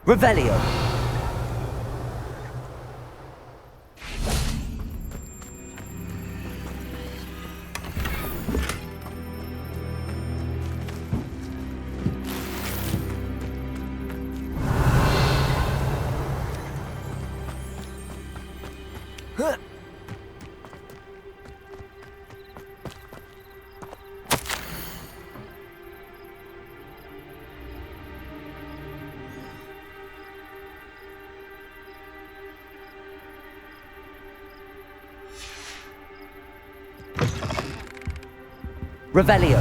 Revelio. Revelio.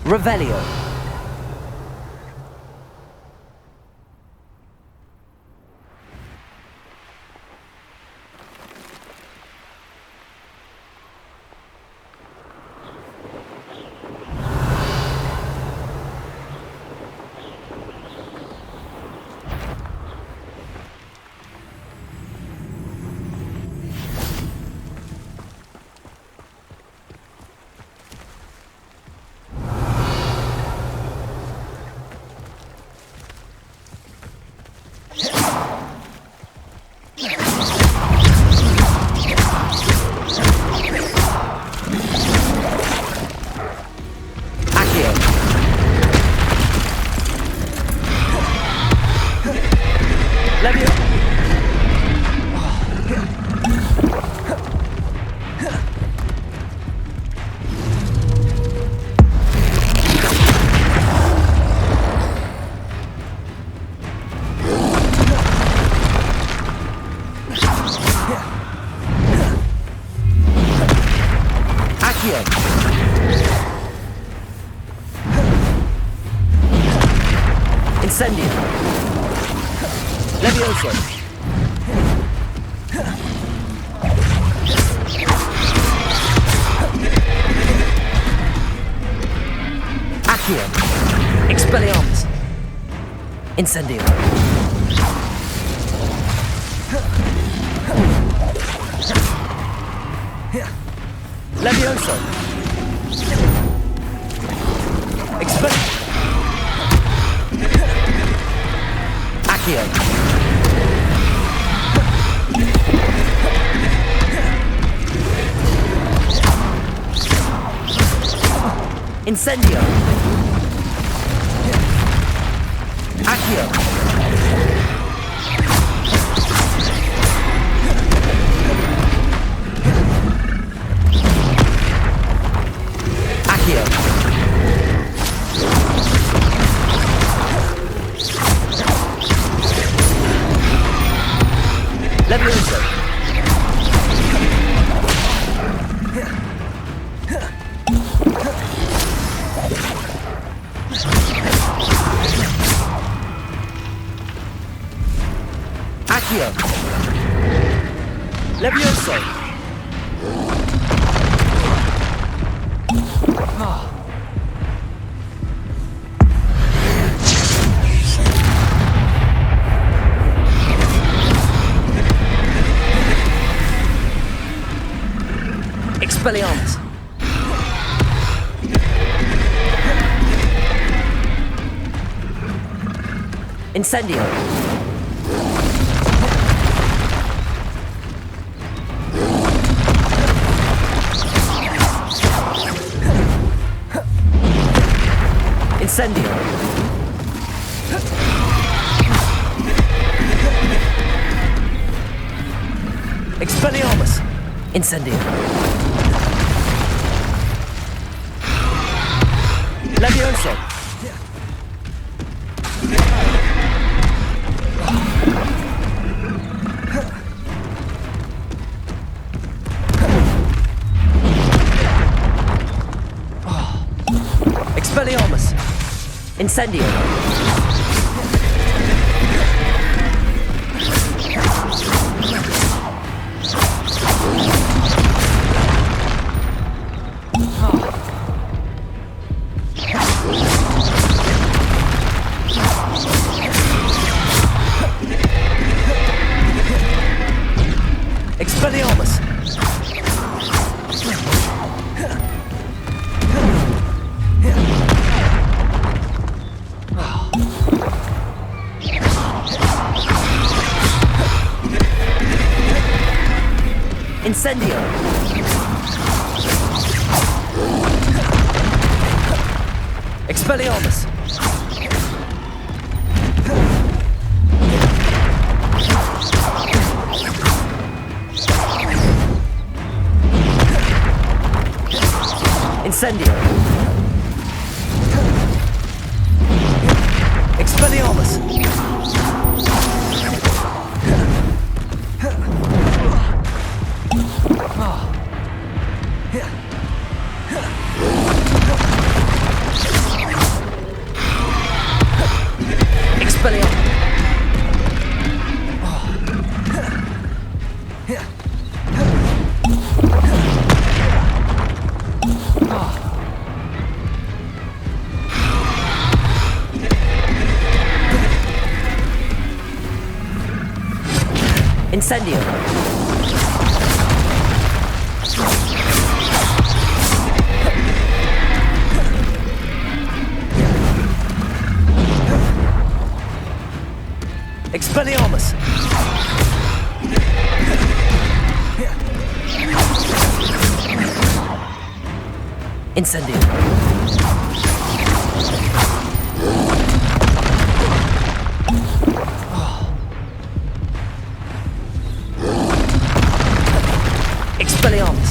Revelio. Incendio. Levioso. Accio. Expelliarmus. Incendio. Levioso. Expelliarmus. Accio. Incendio. Accio. Accio. Levioso. Accio. Levioso. Expelliarmus. Incendio. Incendio. Expelliarmus. Incendio. Levioso. Levioso. Expelliarmus. Incendio. Expelliarmus. Incendio. Expelliarmus. Incendio. Expelliarmus. Incendio. Expelliarmus. Incendio. Expelliarmus.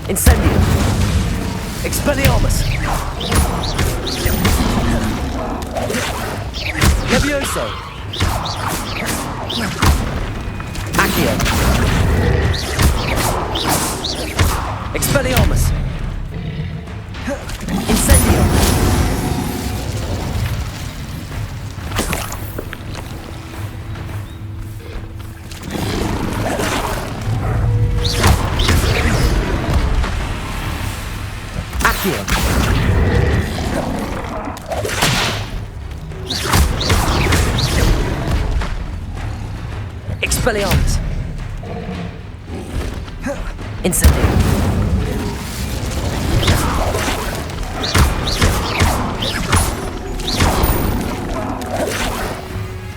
Incendio. Expelliarmus. Levioso. Accio. Expelliarmus. Incendio. Expelliarmus. Incendio.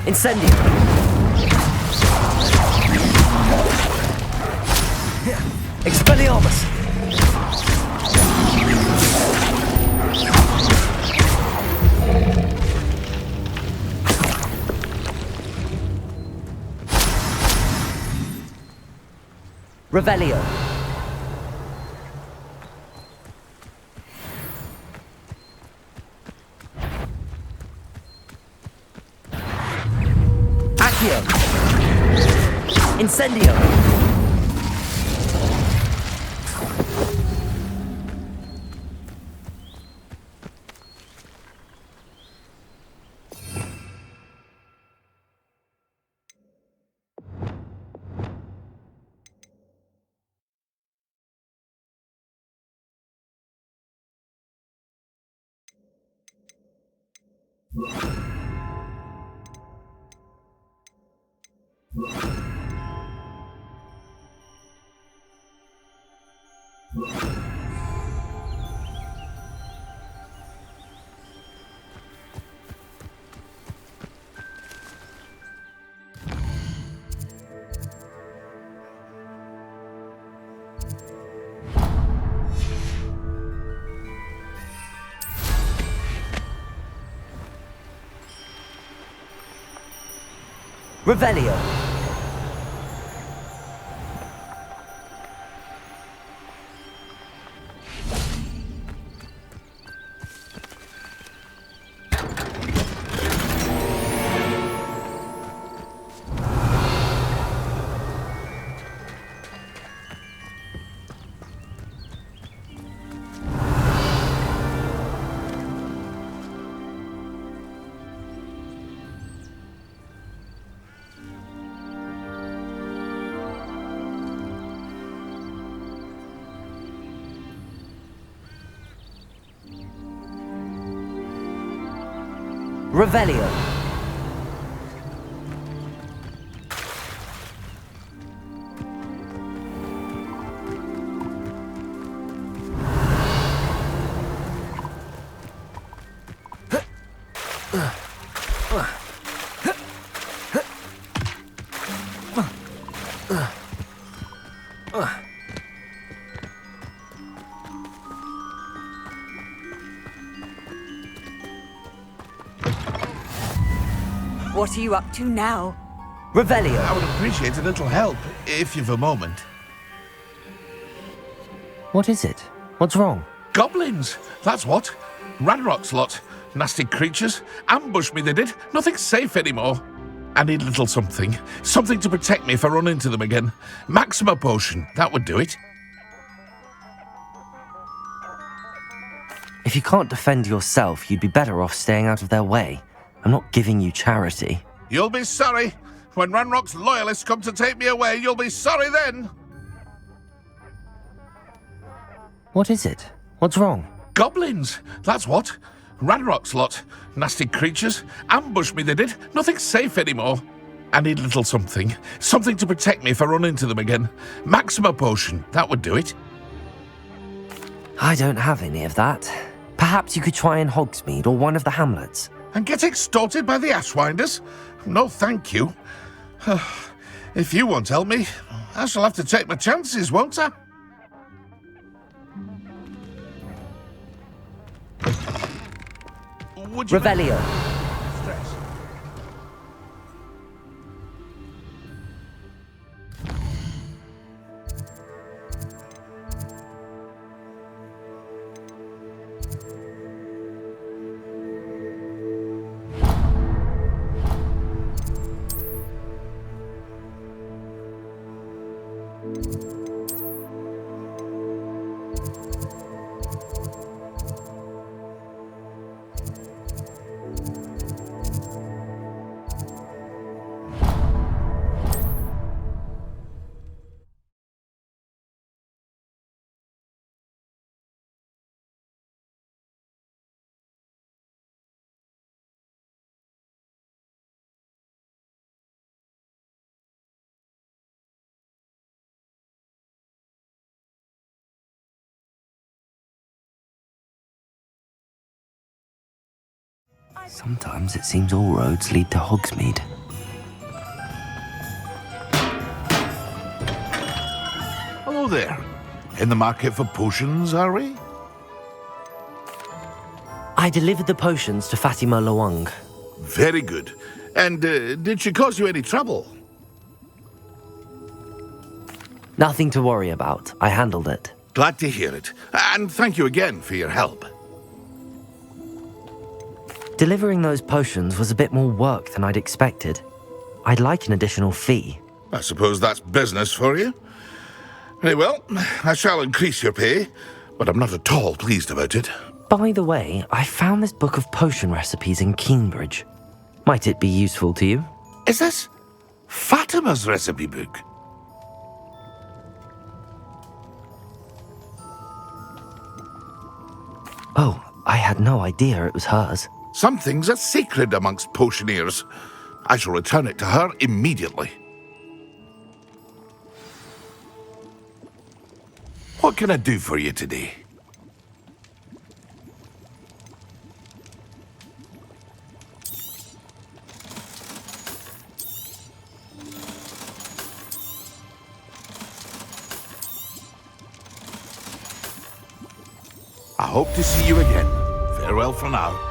Incendio. Expelliarmus. Revelio. Accio. Incendio. Revelio. Revelio. What are you up to now? Revelio. I would appreciate a little help, if you've a moment. What is it? What's wrong? Goblins, that's what. Ranrock's lot. Nasty creatures. Ambushed me, they did. Nothing's safe anymore. I need a little something. Something to protect me if I run into them again. Maxima potion, that would do it. If you can't defend yourself, you'd be better off staying out of their way. I'm not giving you charity. You'll be sorry. When Ranrock's loyalists come to take me away, you'll be sorry then. What is it? What's wrong? Goblins, that's what. Ranrock's lot. Nasty creatures. Ambushed me, they did. Nothing's safe anymore. I need a little something. Something to protect me if I run into them again. Maxima potion, that would do it. I don't have any of that. Perhaps you could try in Hogsmeade or one of the hamlets. And get extorted by the Ashwinders? No, thank you. If you won't help me, I shall have to take my chances, won't I? Would you Revelio. Stress. Sometimes it seems all roads lead to Hogsmeade. Hello there. In the market for potions, are we? I delivered the potions to Fatima Lawang. Very good. And did she cause you any trouble? Nothing to worry about. I handled it. Glad to hear it. And thank you again for your help. Delivering those potions was a bit more work than I'd expected. I'd like an additional fee. I suppose that's business for you. Very well, I shall increase your pay, but I'm not at all pleased about it. By the way, I found this book of potion recipes in Cambridge. Might it be useful to you? Is this Fatima's recipe book? Oh, I had no idea it was hers. Some things are sacred amongst potioneers. I shall return it to her immediately. What can I do for you today? I hope to see you again. Farewell for now.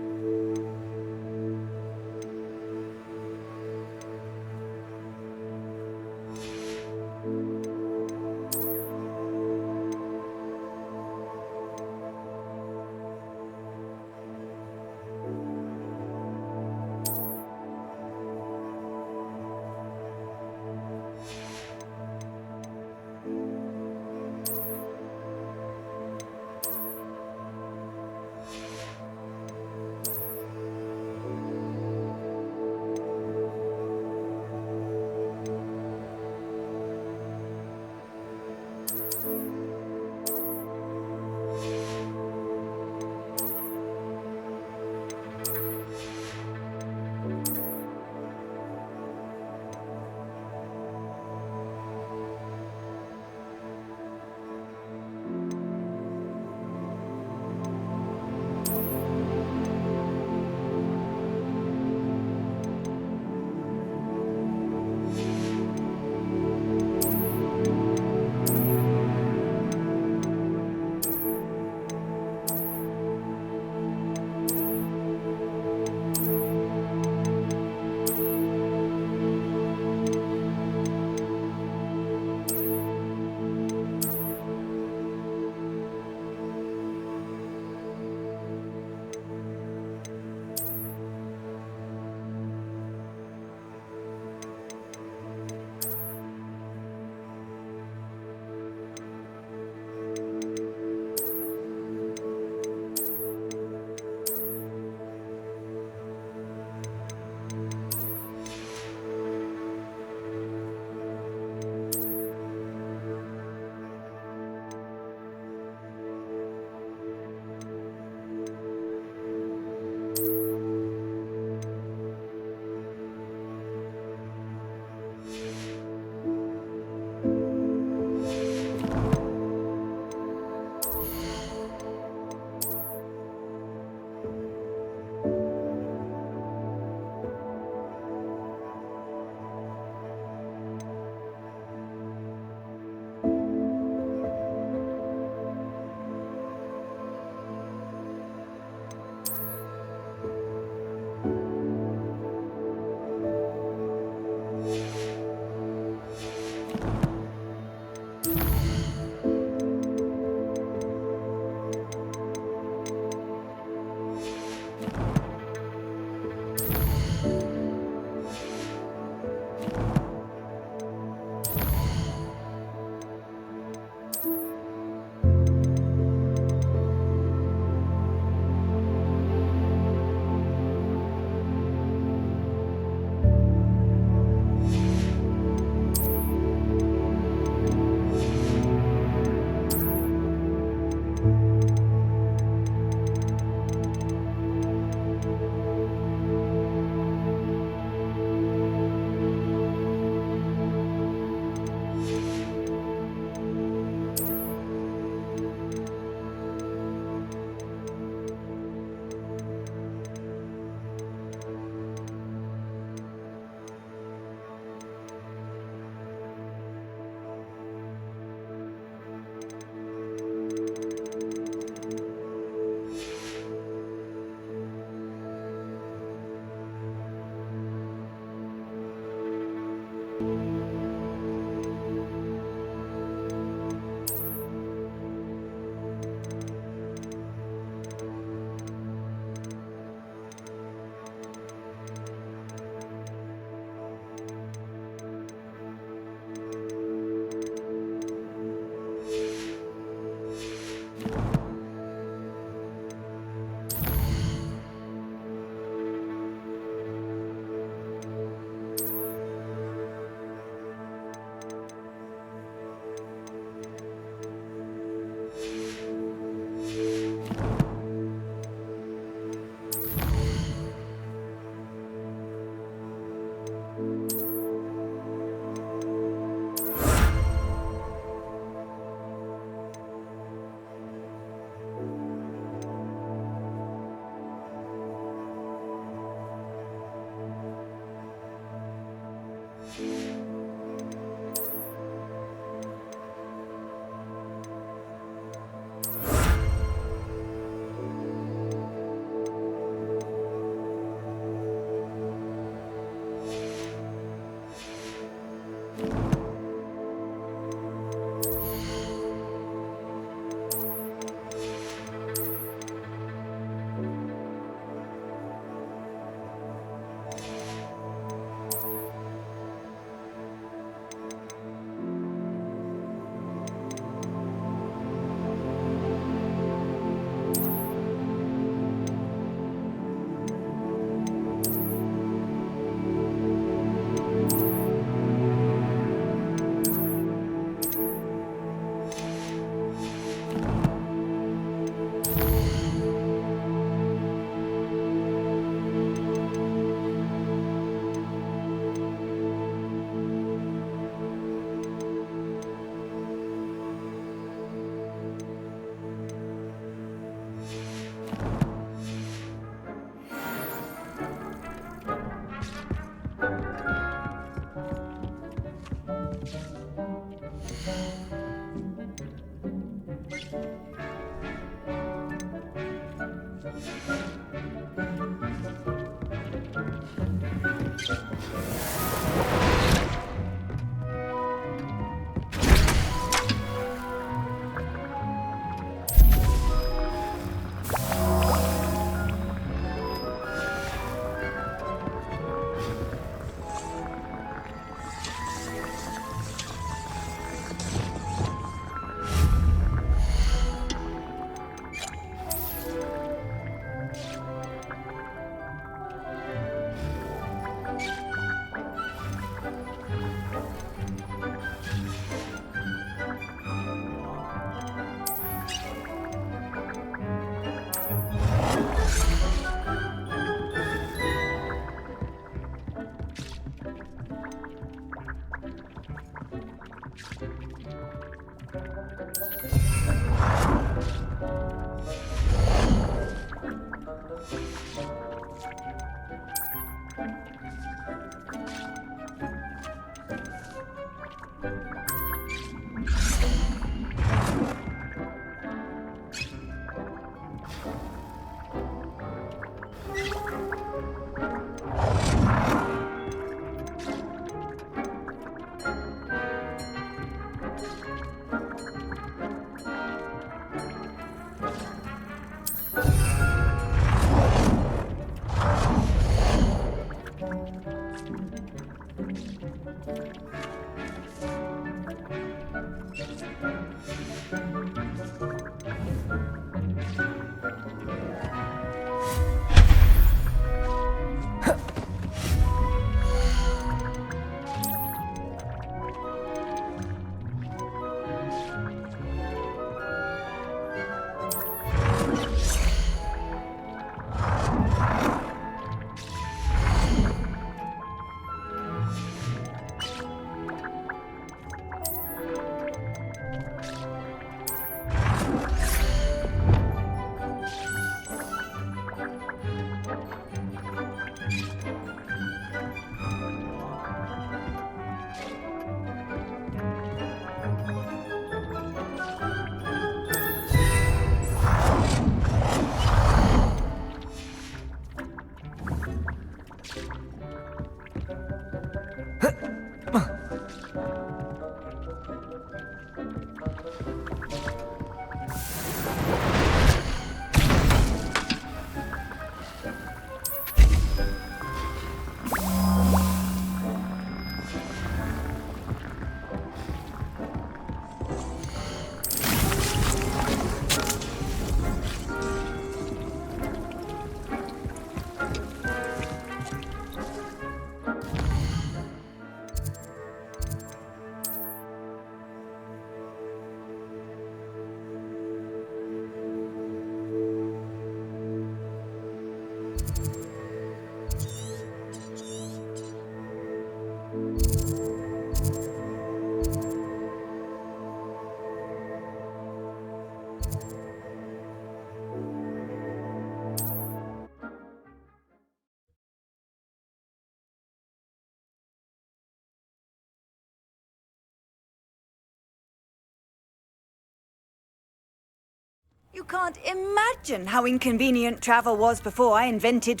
You can't imagine how inconvenient travel was before I invented...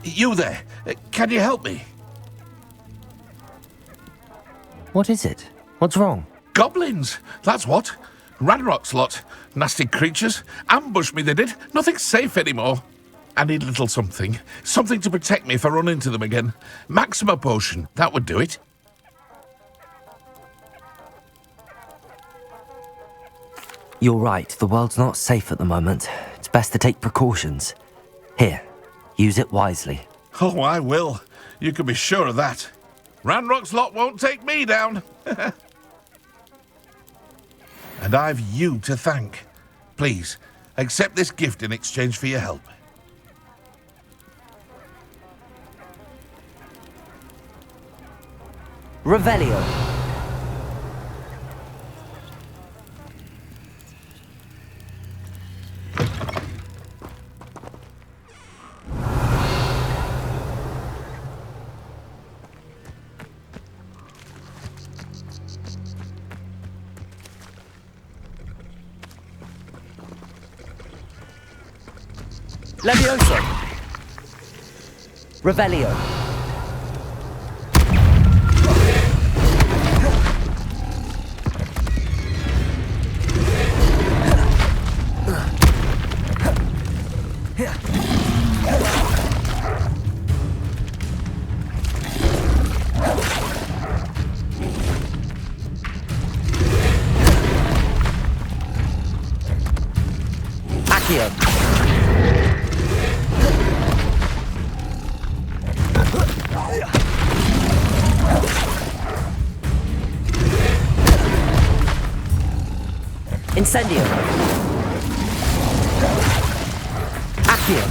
You there? Can you help me? What is it? What's wrong? Goblins, that's what. Radrock's lot. Nasty creatures. Ambushed me, they did. Nothing's safe anymore. I need a little something. Something to protect me if I run into them again. Maxima potion, that would do it. You're right, the world's not safe at the moment. It's best to take precautions. Here, use it wisely. Oh, I will. You can be sure of that. Ranrock's lot won't take me down. And I've you to thank. Please, accept this gift in exchange for your help. Revelio. Levioso. Revelio. Accio. Incendio. Accio.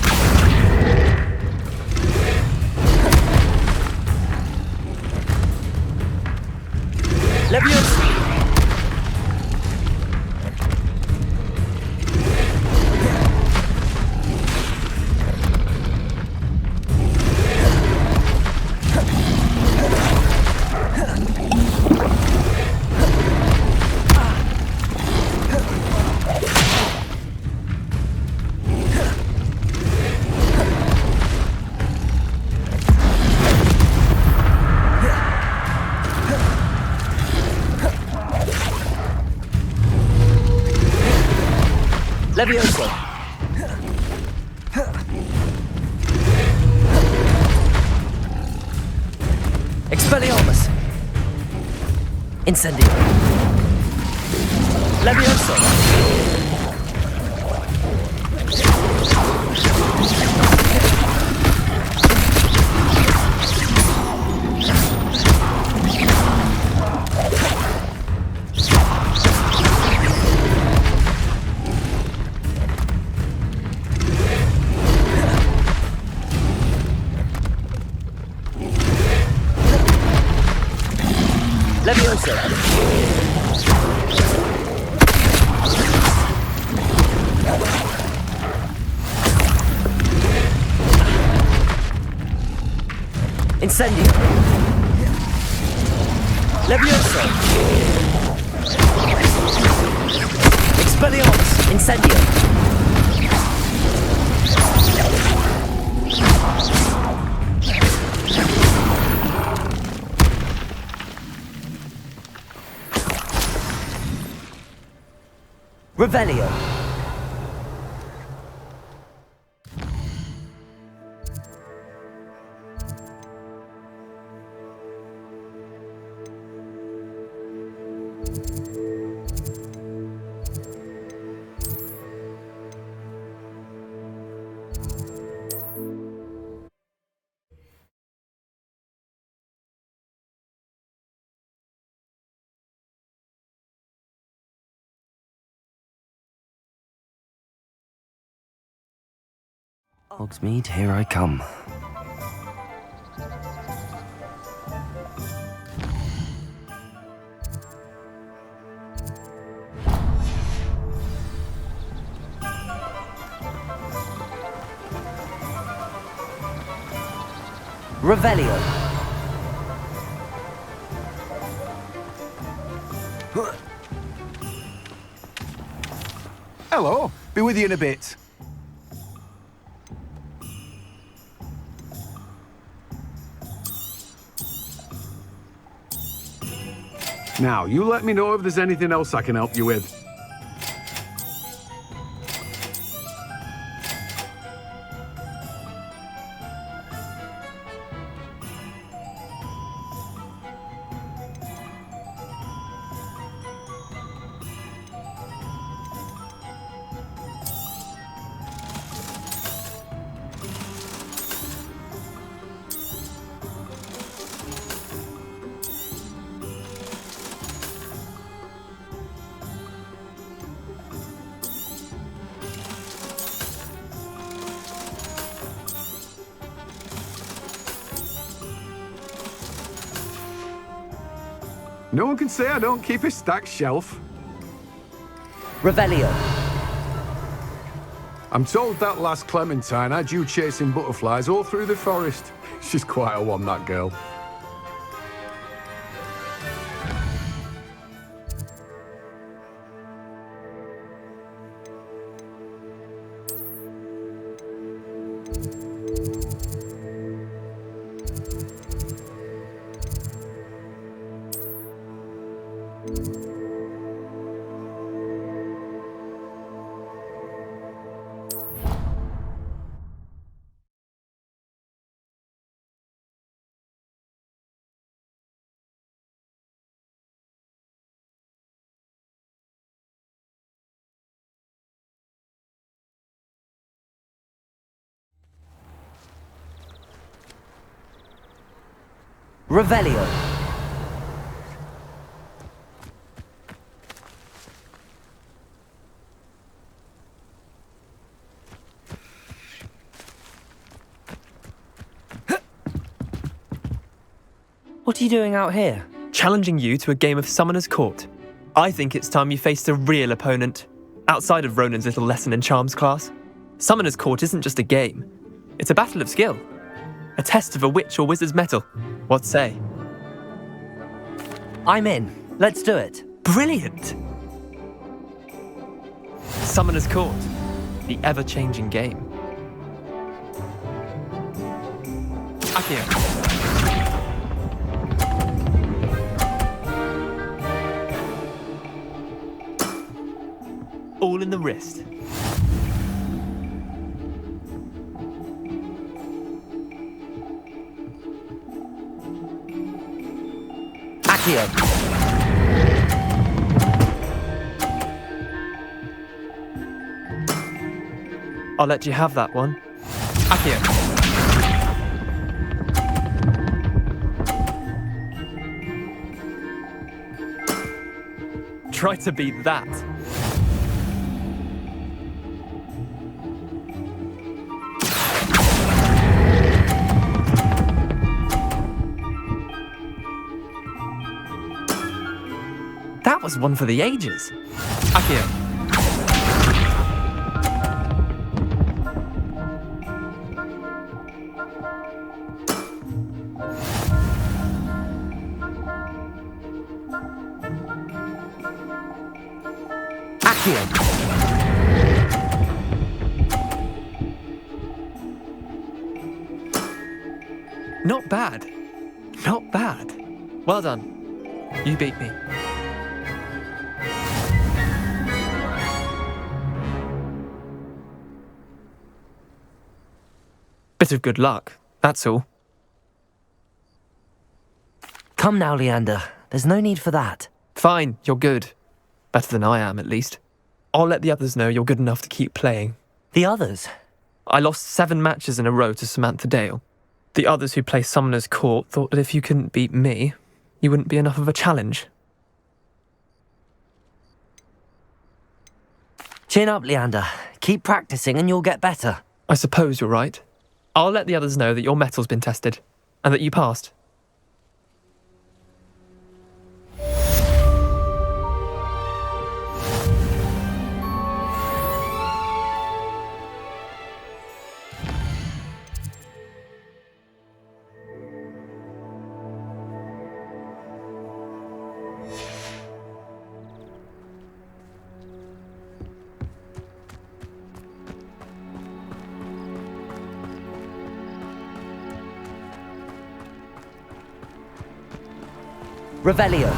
Levioso. Levioso. Expelliarmus. Incendio. Levioso. Levioso. Incendio. Levioso. Expelliarmus. Incendio. Revelio. Hogsmeade, here I come. Revelio. Hello, be with you in a bit. Now, you let me know if there's anything else I can help you with. No one can say I don't keep a stacked shelf. Revelio. I'm told that last Clementine had you chasing butterflies all through the forest. She's quite a one, that girl. Revelio. What are you doing out here? Challenging you to a game of Summoner's Court. I think it's time you faced a real opponent, outside of Ronan's little lesson in charms class. Summoner's Court isn't just a game. It's a battle of skill. A test of a witch or wizard's mettle. What say? I'm in. Let's do it. Brilliant! Summoner's Court. The ever-changing game. Akio. All in the wrist. Akio. I'll let you have that one. Akio. Try to beat that. That was one for the ages. Akio. Akio. Not bad. Not bad. Well done. You beat me. Bit of good luck, that's all. Come now, Leander. There's no need for that. Fine, you're good. Better than I am, at least. I'll let the others know you're good enough to keep playing. The others? I lost 7 matches in a row to Samantha Dale. The others who play Summoner's Court thought that if you couldn't beat me, you wouldn't be enough of a challenge. Chin up, Leander. Keep practicing and you'll get better. I suppose you're right. I'll let the others know that your metal's been tested, and that you passed. Revelio.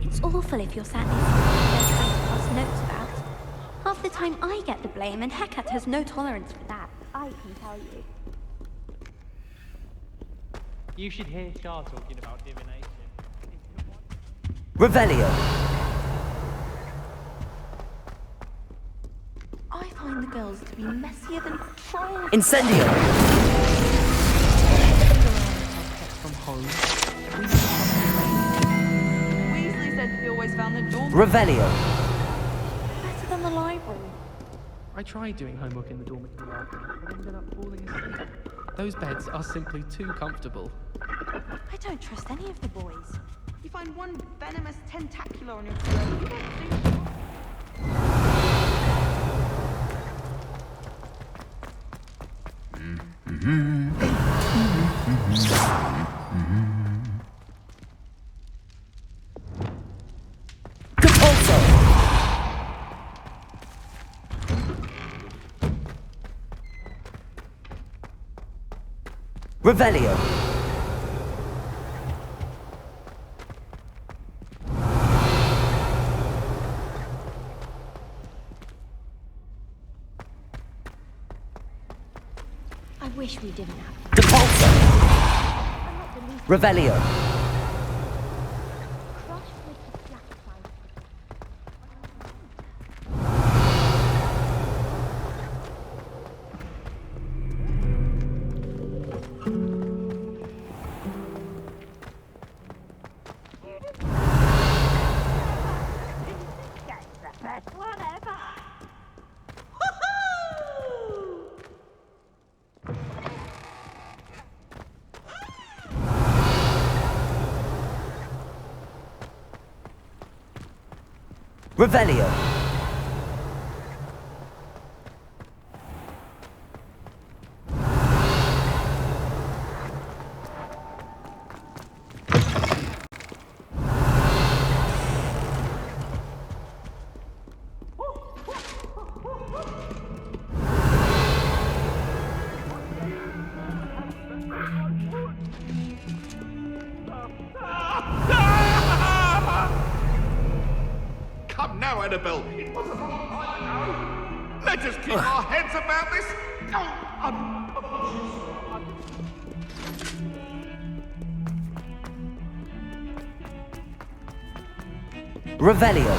It's awful if you're sat next to someone they're trying to pass notes about. Half the time I get the blame, and Hecate has no tolerance for that. I can tell you. You should hear Char talking about divination. Revelio. I find the girls to be messier than trolls. Incendio. From home. Weasley said he always found the dorm. Revelio. Better than the library. I tried doing homework in the dormitory last night, but ended up falling asleep. Those beds are simply too comfortable. I don't trust any of the boys. You find one venomous tentacular on your pillow, you don't think. Revelio. I wish we didn't have Depulso. Revelio. Crush with the black fire. Revelio. Come now, Annabelle. It was a long time ago. Let us keep our heads about this. Revelio.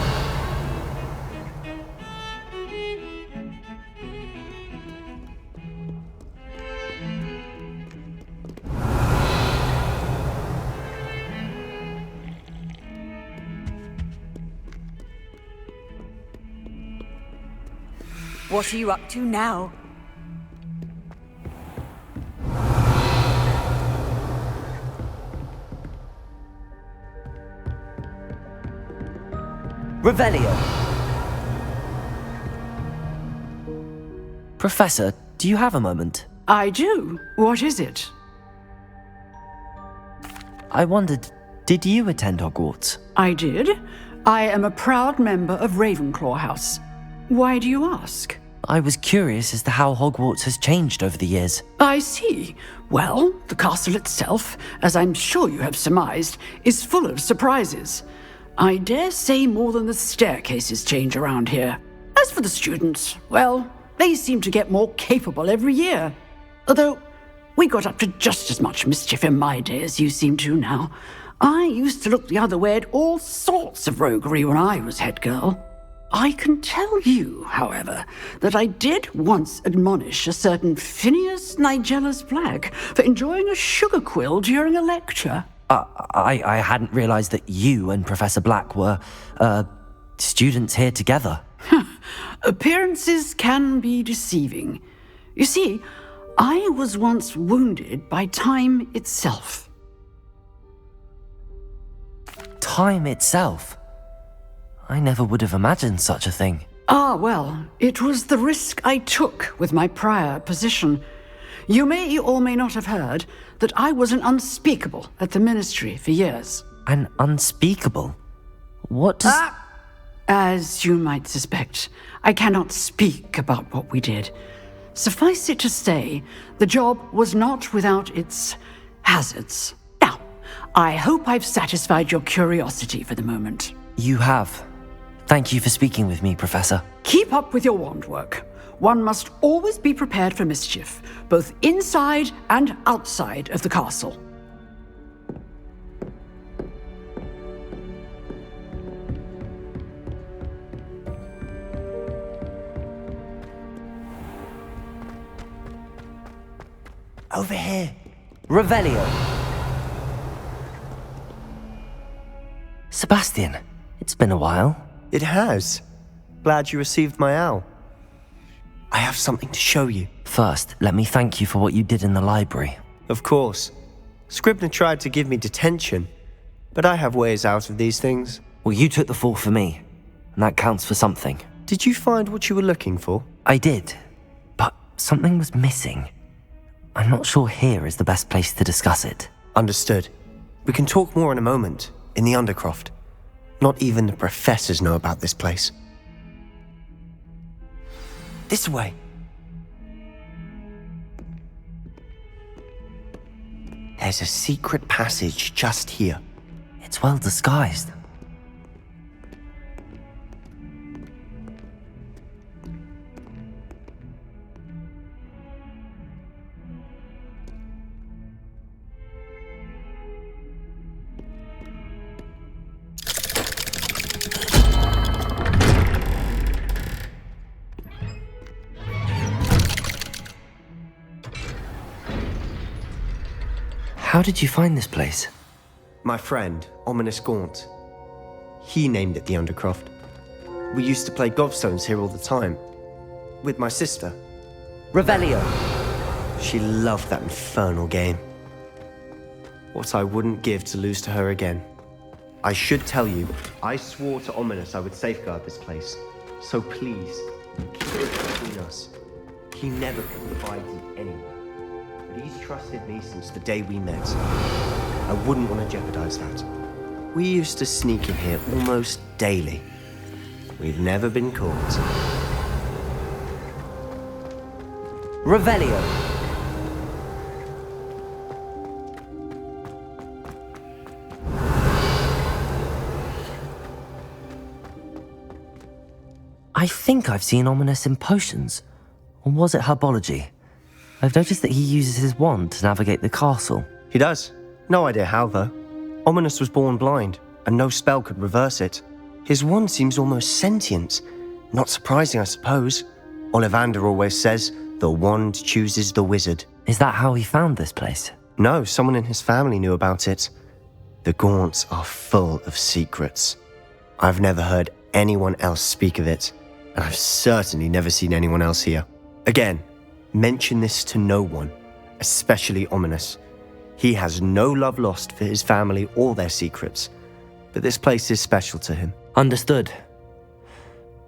What are you up to now? Revelio. Professor, do you have a moment? I do. What is it? I wondered, did you attend Hogwarts? I did. I am a proud member of Ravenclaw House. Why do you ask? I was curious as to how Hogwarts has changed over the years. I see. Well, the castle itself, as I'm sure you have surmised, is full of surprises. I dare say more than the staircases change around here. As for the students, well, they seem to get more capable every year. Although, we got up to just as much mischief in my day as you seem to now. I used to look the other way at all sorts of roguery when I was head girl. I can tell you, however, that I did once admonish a certain Phineas Nigella's Black for enjoying a sugar quill during a lecture. I hadn't realized that you and Professor Black were, students here together. Appearances can be deceiving. You see, I was once wounded by time itself. Time itself? I never would have imagined such a thing. Ah, well, it was the risk I took with my prior position. You may or may not have heard that I was an unspeakable at the ministry for years. An unspeakable? What does... As you might suspect, I cannot speak about what we did. Suffice it to say, the job was not without its hazards. Now, I hope I've satisfied your curiosity for the moment. You have. Thank you for speaking with me, Professor. Keep up with your wand work. One must always be prepared for mischief, both inside and outside of the castle. Over here. Revelio. Sebastian, it's been a while. It has. Glad you received my owl. I have something to show you. First, let me thank you for what you did in the library. Of course. Scribner tried to give me detention, but I have ways out of these things. Well, you took the fall for me, and that counts for something. Did you find what you were looking for? I did, but something was missing. I'm not sure here is the best place to discuss it. Understood. We can talk more in a moment, in the Undercroft. Not even the professors know about this place. This way. There's a secret passage just here. It's well disguised. How did you find this place? My friend, Ominous Gaunt. He named it the Undercroft. We used to play gobstones here all the time. With my sister. Revelio. She loved that infernal game. What I wouldn't give to lose to her again. I should tell you, I swore to Ominous I would safeguard this place. So please, keep it between us. He never confided in anyone. But he's trusted me since the day we met. I wouldn't want to jeopardize that. We used to sneak in here almost daily. We've never been caught. Revelio. I think I've seen Ominous in potions. Or was it herbology? I've noticed that he uses his wand to navigate the castle. He does. No idea how, though. Ominous was born blind, and no spell could reverse it. His wand seems almost sentient. Not surprising, I suppose. Ollivander always says, the wand chooses the wizard. Is that how he found this place? No, someone in his family knew about it. The Gaunts are full of secrets. I've never heard anyone else speak of it, and I've certainly never seen anyone else here. Again, mention this to no one, especially Ominous. He has no love lost for his family or their secrets, but this place is special to him. Understood.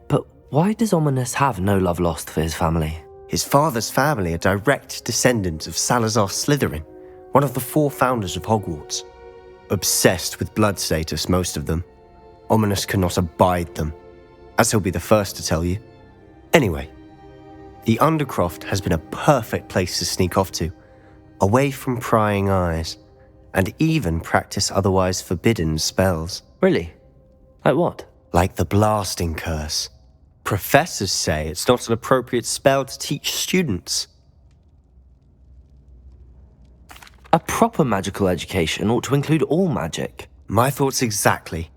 But why does Ominous have no love lost for his family? His father's family are direct descendants of Salazar Slytherin, one of the 4 founders of Hogwarts. Obsessed with blood status, most of them. Ominous cannot abide them, as he'll be the first to tell you. Anyway, the Undercroft has been a perfect place to sneak off to, away from prying eyes, and even practice otherwise forbidden spells. Really? Like what? Like the blasting curse. Professors say it's not an appropriate spell to teach students. A proper magical education ought to include all magic. My thoughts exactly.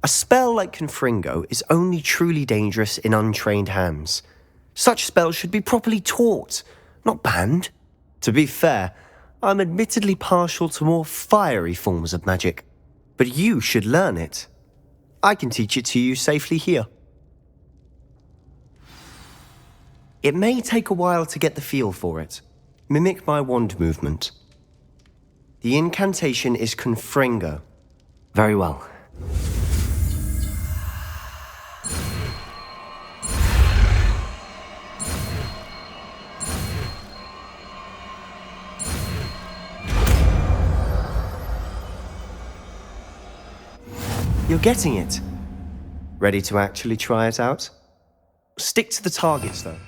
A spell like Confringo is only truly dangerous in untrained hands. Such spells should be properly taught, not banned. To be fair, I'm admittedly partial to more fiery forms of magic, but you should learn it. I can teach it to you safely here. It may take a while to get the feel for it. Mimic my wand movement. The incantation is Confringo. Very well. You're getting it. Ready to actually try it out? Stick to the targets, though.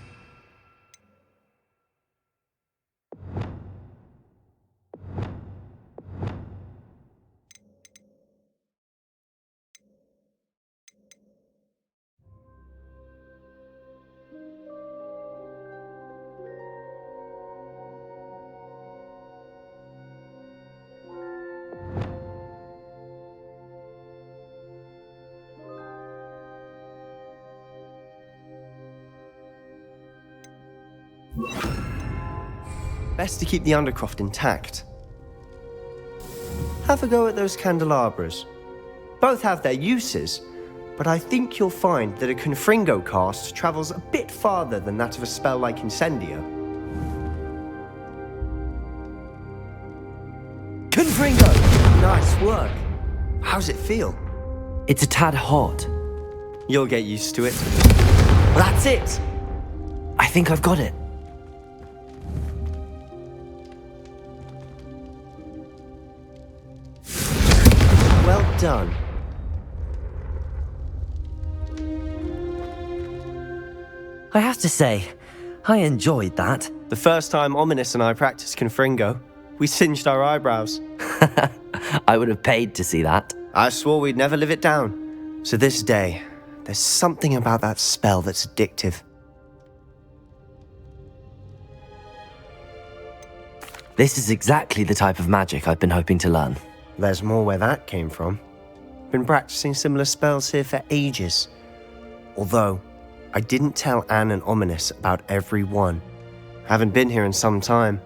Best to keep the Undercroft intact. Have a go at those candelabras. Both have their uses, but I think you'll find that a Confringo cast travels a bit farther than that of a spell like Incendio. Confringo! Nice work. How's it feel? It's a tad hot. You'll get used to it. That's it! I think I've got it. done. I have to say, I enjoyed that. The first time Ominous and I practiced Confringo, we singed our eyebrows. I would have paid to see that. I swore we'd never live it down. So this day, there's something about that spell that's addictive. This is exactly the type of magic I've been hoping to learn. There's more where that came from. Been practicing similar spells here for ages. Although, I didn't tell Anne and Ominous about every one. Haven't been here in some time.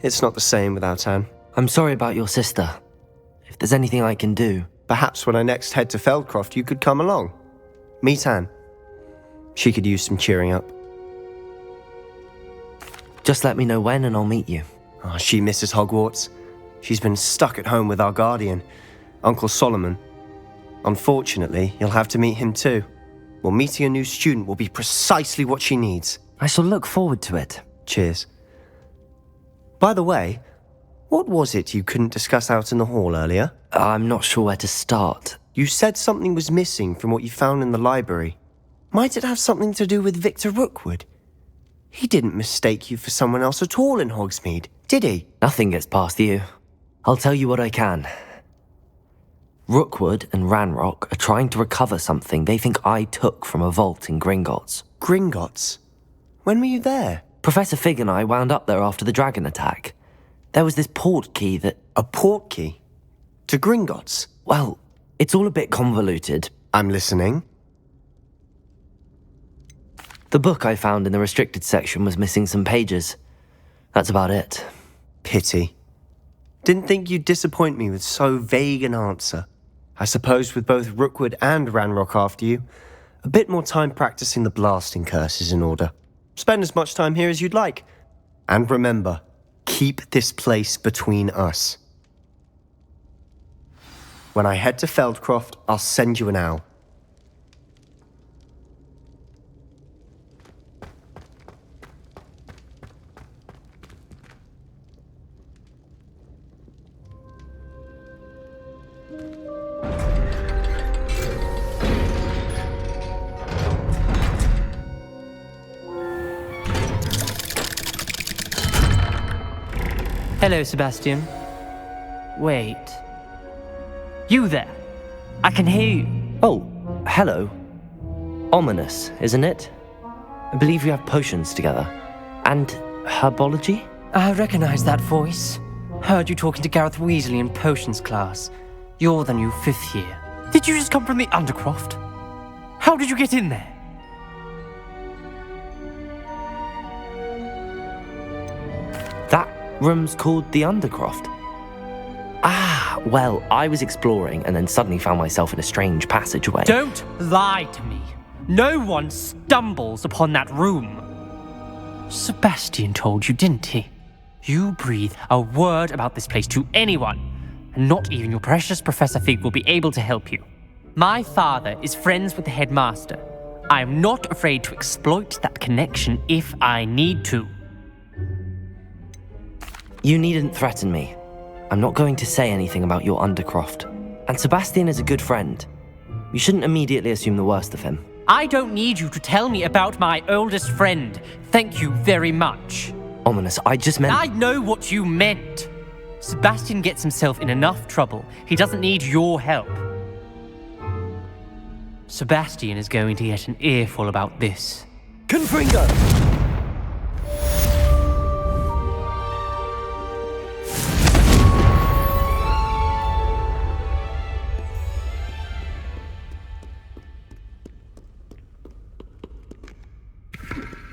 It's not the same without Anne. I'm sorry about your sister. If there's anything I can do... Perhaps when I next head to Feldcroft, you could come along. Meet Anne. She could use some cheering up. Just let me know when and I'll meet you. Oh, she misses Hogwarts. She's been stuck at home with our guardian, Uncle Solomon. Unfortunately, you'll have to meet him too. Well, meeting a new student will be precisely what she needs. I shall look forward to it. Cheers. By the way, what was it you couldn't discuss out in the hall earlier? I'm not sure where to start. You said something was missing from what you found in the library. Might it have something to do with Victor Rookwood? He didn't mistake you for someone else at all in Hogsmeade, did he? Nothing gets past you. I'll tell you what I can. Rookwood and Ranrock are trying to recover something they think I took from a vault in Gringotts. Gringotts? When were you there? Professor Fig and I wound up there after the dragon attack. There was this port key that... A port key? To Gringotts? Well, it's all a bit convoluted. I'm listening. The book I found in the restricted section was missing some pages. That's about it. Pity. Didn't think you'd disappoint me with so vague an answer. I suppose with both Rookwood and Ranrock after you, a bit more time practicing the blasting curse is in order. Spend as much time here as you'd like. And remember, keep this place between us. When I head to Feldcroft, I'll send you an owl. Hello, Sebastian. Wait. You there? I can hear you. Oh, hello. Ominous, isn't it? I believe we have potions together. And herbology? I recognize that voice. Heard you talking to Gareth Weasley in potions class. You're the new 5th year. Did you just come from the Undercroft? How did you get in there? That room's called the Undercroft. Ah, well, I was exploring and then suddenly found myself in a strange passageway. Don't lie to me. No one stumbles upon that room. Sebastian told you, didn't he? You breathe a word about this place to anyone, and not even your precious Professor Fig will be able to help you. My father is friends with the headmaster. I am not afraid to exploit that connection if I need to. You needn't threaten me. I'm not going to say anything about your Undercroft. And Sebastian is a good friend. You shouldn't immediately assume the worst of him. I don't need you to tell me about my oldest friend. Thank you very much. Ominous, I just meant... I know what you meant. Sebastian gets himself in enough trouble. He doesn't need your help. Sebastian is going to get an earful about this. Confringo!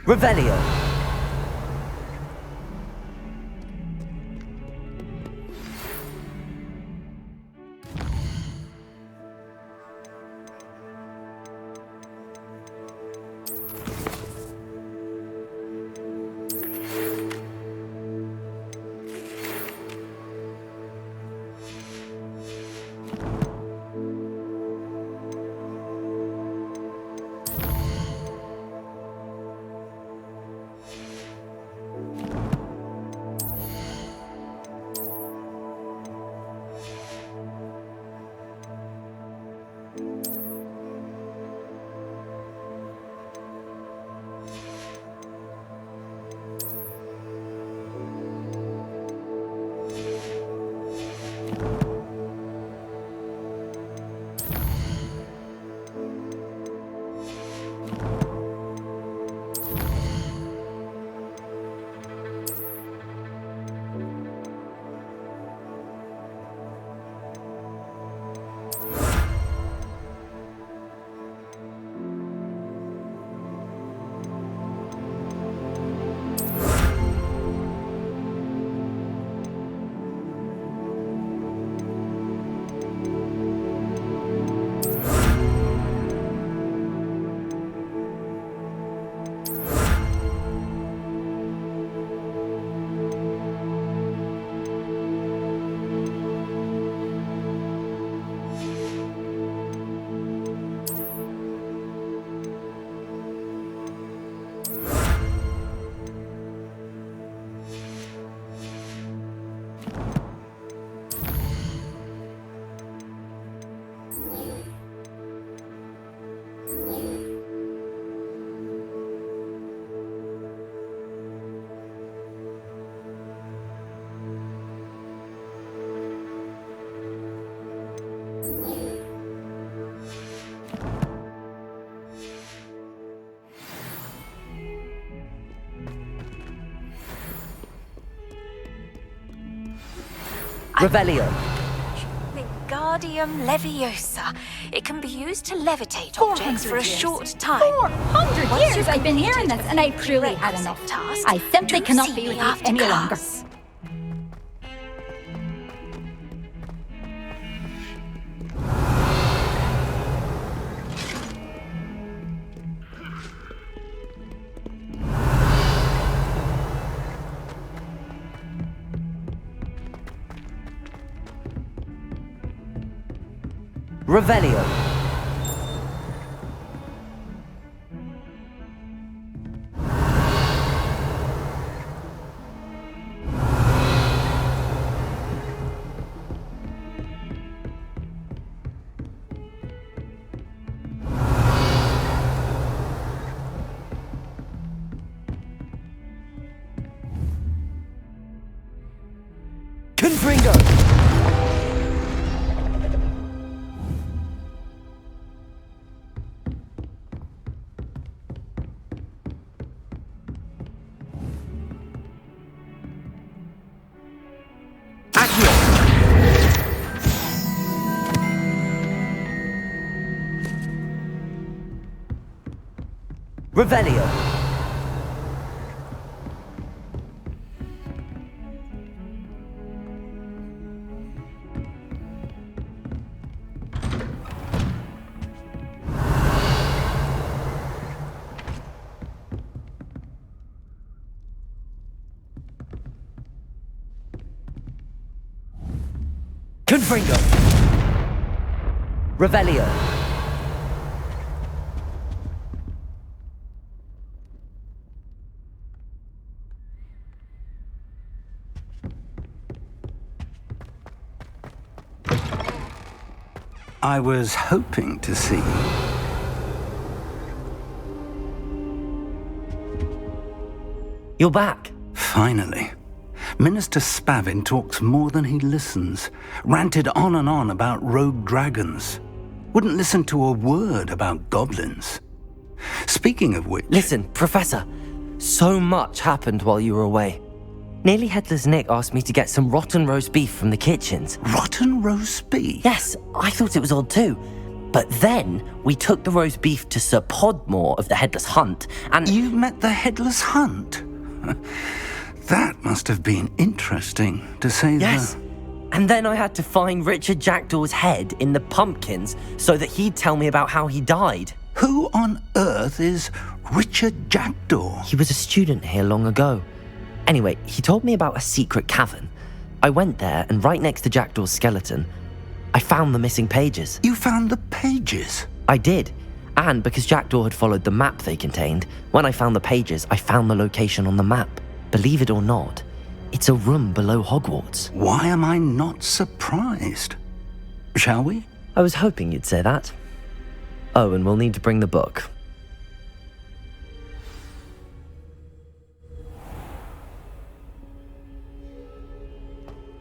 Revelio. Revelio. Wingardium Leviosa. It can be used to levitate objects for a short time. 400 years I've been hearing this, and I've truly had enough. I simply cannot be with you any longer. Revelio. Confringo. Revelio. Confringo. Revelio. I was hoping to see you. You're back. Finally. Minister Spavin talks more than he listens. Ranted on and on about rogue dragons. Wouldn't listen to a word about goblins. Speaking of which... Listen, Professor. So much happened while you were away. Nearly Headless Nick asked me to get some rotten roast beef from the kitchens. Rotten roast beef? Yes, I thought it was odd too. But then we took the roast beef to Sir Podmore of the Headless Hunt, and... You met the Headless Hunt? That must have been interesting, to say the... Yes. And then I had to find Richard Jackdaw's head in the pumpkins so that he'd tell me about how he died. Who on earth is Richard Jackdaw? He was a student here long ago. Anyway, he told me about a secret cavern. I went there, and right next to Jackdaw's skeleton, I found the missing pages. You found the pages? I did. And because Jackdaw had followed the map they contained, when I found the pages, I found the location on the map. Believe it or not, it's a room below Hogwarts. Why am I not surprised? Shall we? I was hoping you'd say that. Oh, and we'll need to bring the book.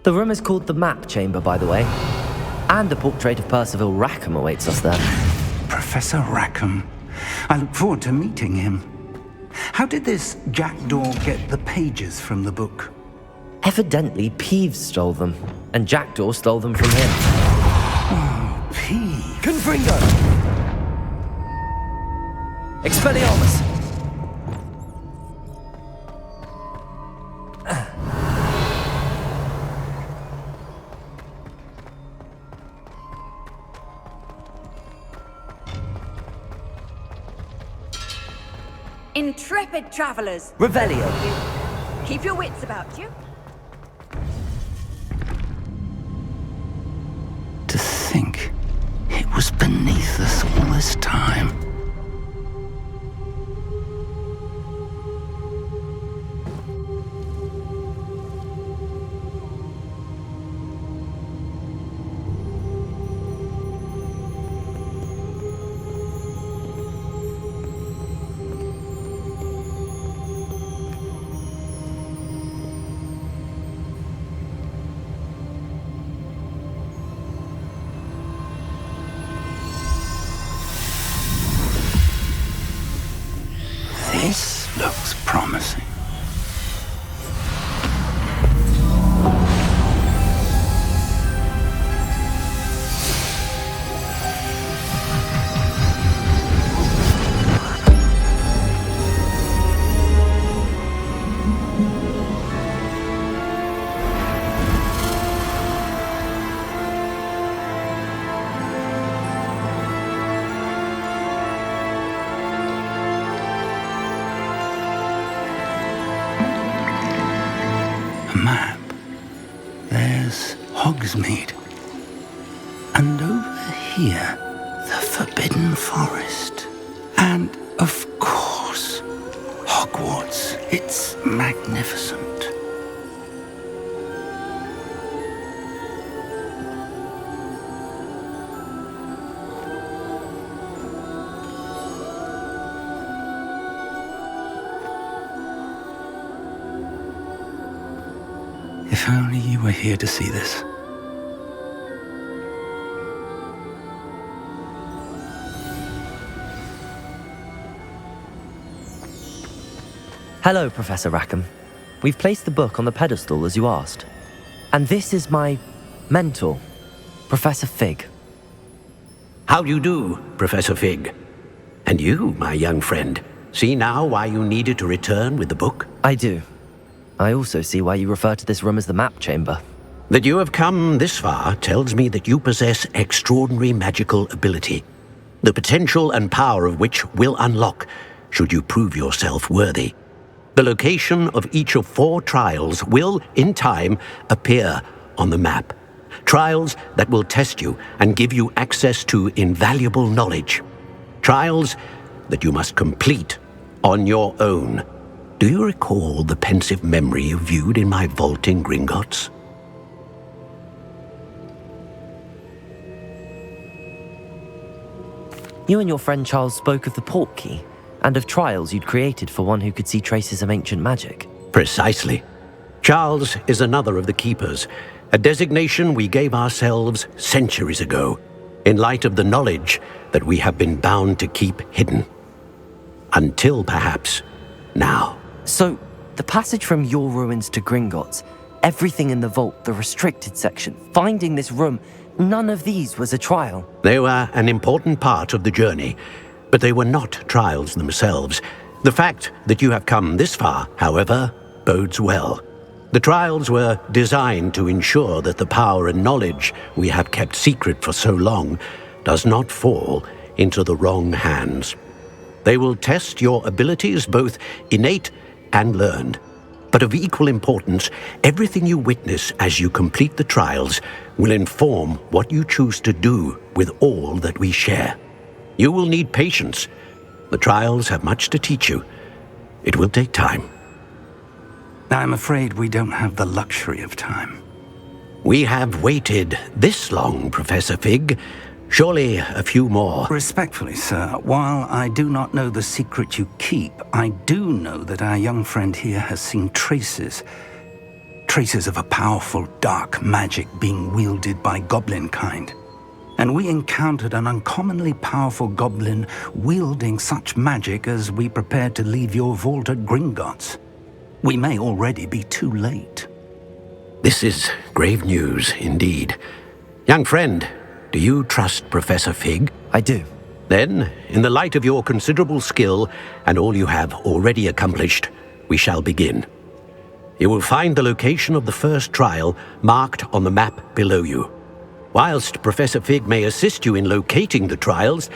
The room is called the Map Chamber, by the way. And a portrait of Percival Rackham awaits us there. Professor Rackham. I look forward to meeting him. How did this Jackdaw get the pages from the book? Evidently, Peeves stole them, and Jackdaw stole them from him. Oh, Peeves. Confringo! Expelliarmus! Intrepid travelers. Revelio. Keep your wits about you. To think it was beneath us all this time. This looks promising. Hogsmeade. And over here, the Forbidden Forest. And, of course, Hogwarts. It's magnificent. If only you were here to see this. Hello, Professor Rackham. We've placed the book on the pedestal as you asked. And this is my mentor, Professor Fig. How do you do, Professor Fig? And you, my young friend, see now why you needed to return with the book? I do. I also see why you refer to this room as the map chamber. That you have come this far tells me that you possess extraordinary magical ability, the potential and power of which will unlock should you prove yourself worthy. The location of each of 4 trials will, in time, appear on the map. Trials that will test you and give you access to invaluable knowledge. Trials that you must complete on your own. Do you recall the pensive memory you viewed in my vault in Gringotts? You and your friend Charles spoke of the portkey and of trials you'd created for one who could see traces of ancient magic. Precisely. Charles is another of the keepers, a designation we gave ourselves centuries ago, in light of the knowledge that we have been bound to keep hidden. Until perhaps now. So, the passage from your ruins to Gringotts, everything in the vault, the restricted section, finding this room, none of these was a trial. They were an important part of the journey, but they were not trials themselves. The fact that you have come this far, however, bodes well. The trials were designed to ensure that the power and knowledge we have kept secret for so long does not fall into the wrong hands. They will test your abilities, both innate and learned. But of equal importance, everything you witness as you complete the trials will inform what you choose to do with all that we share. You will need patience. The trials have much to teach you. It will take time. I'm afraid we don't have the luxury of time. We have waited this long, Professor Fig. Surely a few more. Respectfully, sir, while I do not know the secret you keep, I do know that our young friend here has seen traces of a powerful dark magic being wielded by goblin kind. And we encountered an uncommonly powerful goblin wielding such magic as we prepared to leave your vault at Gringotts. We may already be too late. This is grave news indeed. Young friend, do you trust Professor Fig? I do. Then, in the light of your considerable skill and all you have already accomplished, we shall begin. You will find the location of the first trial marked on the map below you. Whilst Professor Fig may assist you in locating the trials,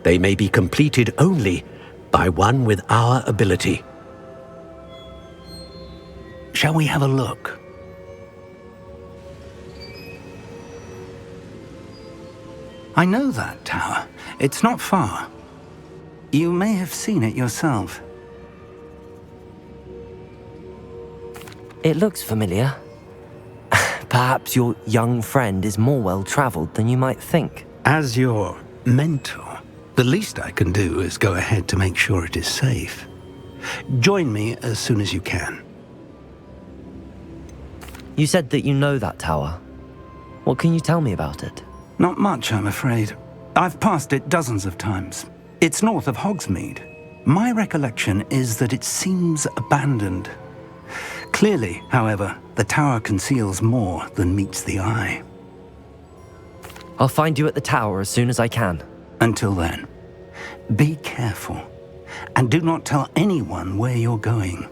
they may be completed only by one with our ability. Shall we have a look? I know that tower. It's not far. You may have seen it yourself. It looks familiar. Perhaps your young friend is more well-traveled than you might think. As your mentor, the least I can do is go ahead to make sure it is safe. Join me as soon as you can. You said that you know that tower. What can you tell me about it? Not much, I'm afraid. I've passed it dozens of times. It's north of Hogsmeade. My recollection is that it seems abandoned. Clearly, however, the tower conceals more than meets the eye. I'll find you at the tower as soon as I can. Until then, be careful, and do not tell anyone where you're going.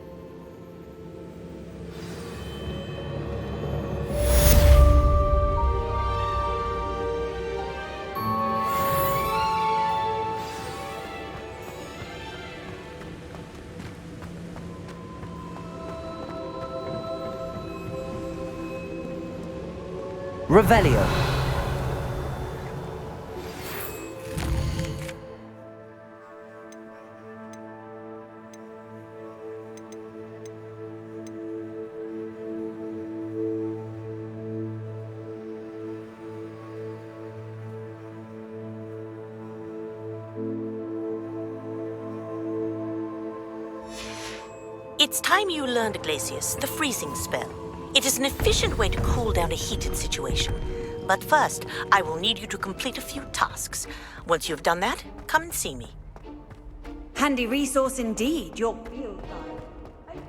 Revelio. It's time you learned, Glacius, the freezing spell. It is an efficient way to cool down a heated situation. But first, I will need you to complete a few tasks. Once you've done that, come and see me. Handy resource indeed, your field guide.